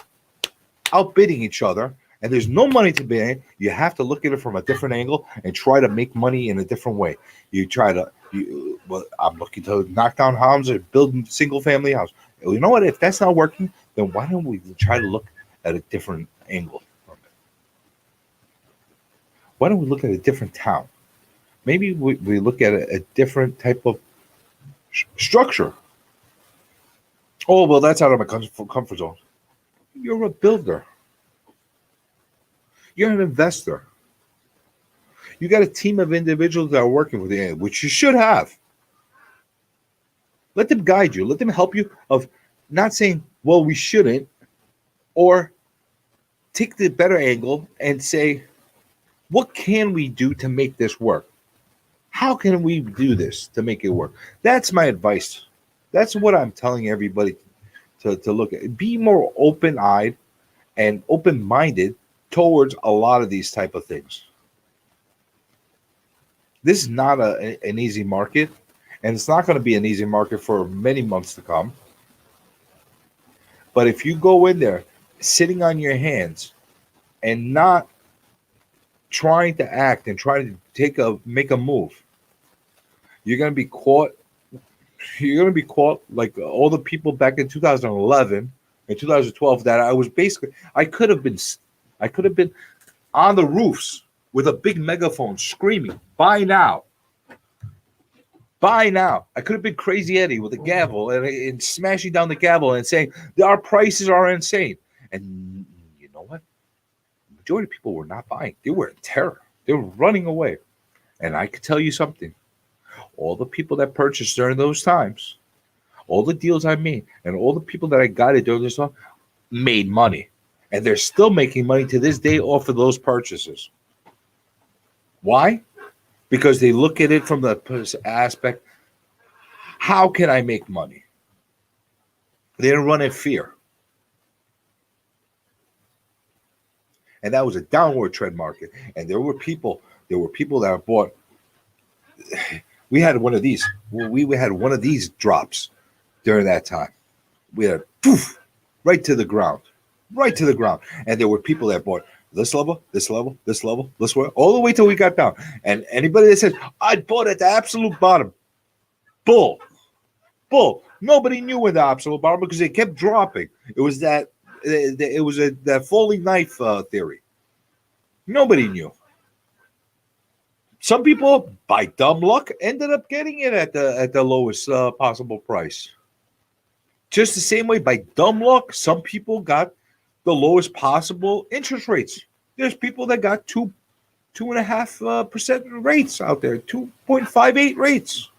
outbidding each other, and there's no money to be in, you have to look at it from a different angle and try to make money in a different way. I'm looking to knock down houses or build a single-family house. You know what? If that's not working, then why don't we try to look at a different angle from it? Why don't we look at a different town? Maybe we look at a different type of structure. Oh, well, that's out of my comfort zone. You're a builder. You're an investor. You got a team of individuals that are working with you, which you should have. Let them guide you. Let them help you of not saying, well, we shouldn't, or take the better angle and say, what can we do to make this work? How can we do this to make it work? That's my advice. That's what I'm telling everybody to look at. Be more open-eyed and open-minded towards a lot of these type of things. This is not an easy market, and it's not going to be an easy market for many months to come. But if you go in there sitting on your hands and not trying to act and trying to make a move, you're going to be caught. You're going to be caught like all the people back in 2011 and 2012 that I could have been on the roofs with a big megaphone screaming, buy now. Buy now. I could have been Crazy Eddie with a gavel and smashing down the gavel and saying, our prices are insane. And you know what? The majority of people were not buying. They were in terror. They were running away. And I could tell you something. All the people that purchased during those times, all the deals I made, and all the people that I guided during this time made money. And they're still making money to this day off of those purchases. Why? Because they look at it from the aspect, how can I make money? They don't run in fear. And that was a downward trend market. And there were people that bought. We had one of these. We had one of these drops during that time. We had poof, right to the ground. And there were people that bought this level, this level, this level, this way, all the way till we got down. And anybody that says, I bought at the absolute bottom, bull. Nobody knew where the absolute bottom because they kept dropping. It was that falling knife theory. Nobody knew. Some people, by dumb luck, ended up getting it at the lowest possible price. Just the same way, by dumb luck, some people got the lowest possible interest rates. There's people that got 2.5% rates out there, 2.58 rates.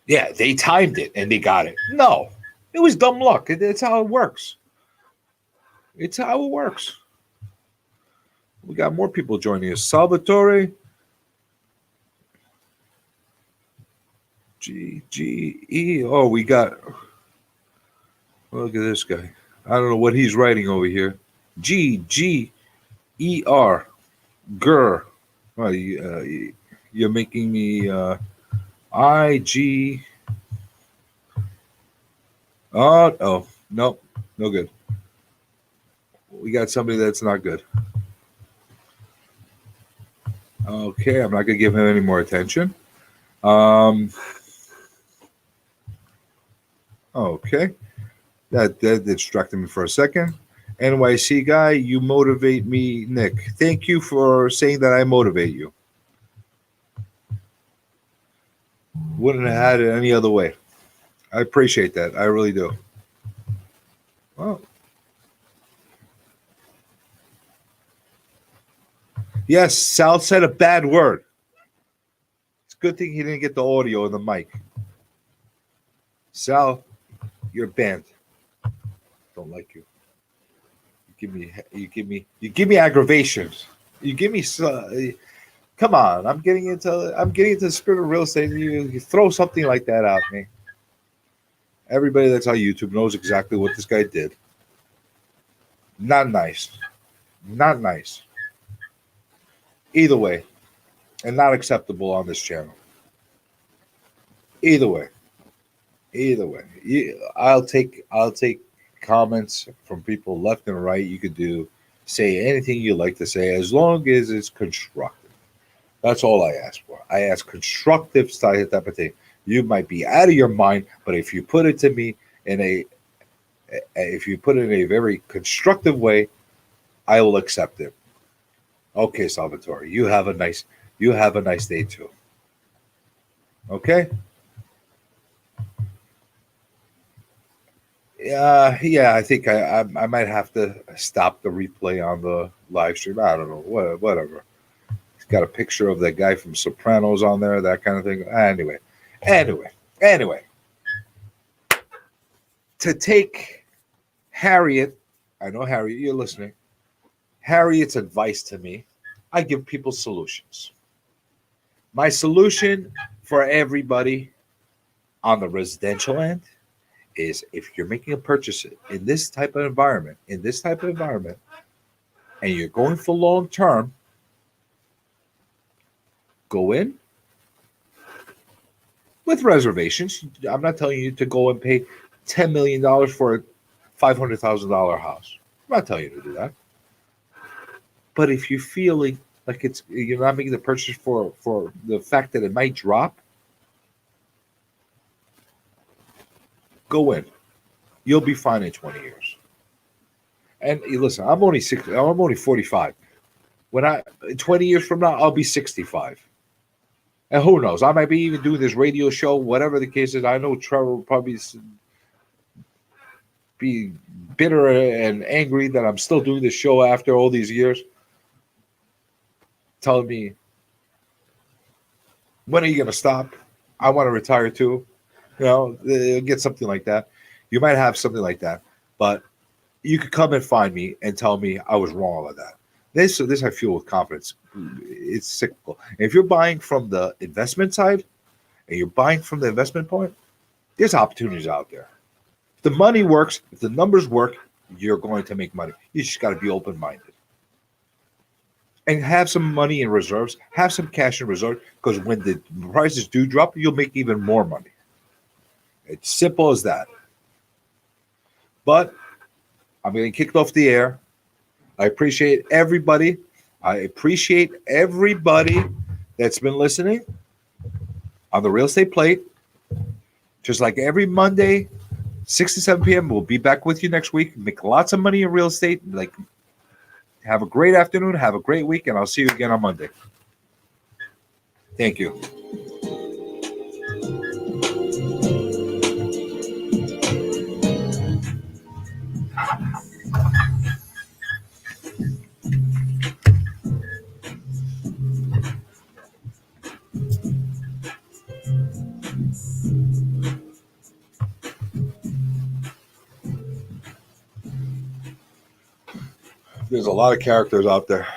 Yeah, they timed it and they got it. No, it was dumb luck. It's how it works. We got more people joining us. Salvatore, GGE. Oh, we got. Look at this guy. I don't know what he's writing over here. GGER. Gur. Oh, you're making me IG. Oh, no good. We got somebody that's not good. Okay, I'm not going to give him any more attention. Okay. That distracted me for a second. NYC guy, you motivate me, Nick. Thank you for saying that I motivate you. Wouldn't have had it any other way. I appreciate that. I really do. Well, yes, Sal said a bad word. It's a good thing he didn't get the audio in the mic. Sal, you're banned. Don't like you. You give me aggravations. You give me. Come on, I'm getting into the spirit of real estate. You throw something like that at me. Everybody that's on YouTube knows exactly what this guy did. Not nice. Either way, and not acceptable on this channel. Either way. I'll take comments from people left and right. You could say anything you like to say as long as it's constructive. That's all I ask for. I ask constructive type of thing. You might be out of your mind, but if you put it to me in a very constructive way, I will accept it. Okay, Salvatore, you have a nice day too. Okay. Yeah, I think I might have to stop the replay on the live stream. I don't know, whatever. He's got a picture of that guy from Sopranos on there, that kind of thing. Anyway. To take Harriet, I know Harriet, you're listening. Harriet's advice to me, I give people solutions. My solution for everybody on the residential end is if you're making a purchase in this type of environment, and you're going for long term, go in with reservations. I'm not telling you to go and pay $10 million for a $500,000 house. I'm not telling you to do that. But if you're feeling like you're not making the purchase for the fact that it might drop, go in. You'll be fine in 20 years. And listen, I'm only 60. I'm only 45. When 20 years from now, I'll be 65. And who knows? I might be even doing this radio show, whatever the case is. I know Trevor will probably be bitter and angry that I'm still doing this show after all these years, telling me, when are you going to stop? I want to retire too. Get something like that. You might have something like that, but you could come and find me and tell me I was wrong about that. This I feel with confidence. It's cyclical. And if you're buying from the investment side and you're buying from the investment point, there's opportunities out there. If the money works, if the numbers work, you're going to make money. You just got to be open-minded. And have some money in reserves, have some cash in reserve, because when the prices do drop, you'll make even more money. It's simple as that. But I'm getting kicked off the air. I appreciate everybody. That's been listening on the Real Estate Plate. Just like every Monday, 6 to 7 p.m., we'll be back with you next week. Make lots of money in real estate. Have a great afternoon. Have a great week, and I'll see you again on Monday. Thank you. There's a lot of characters out there.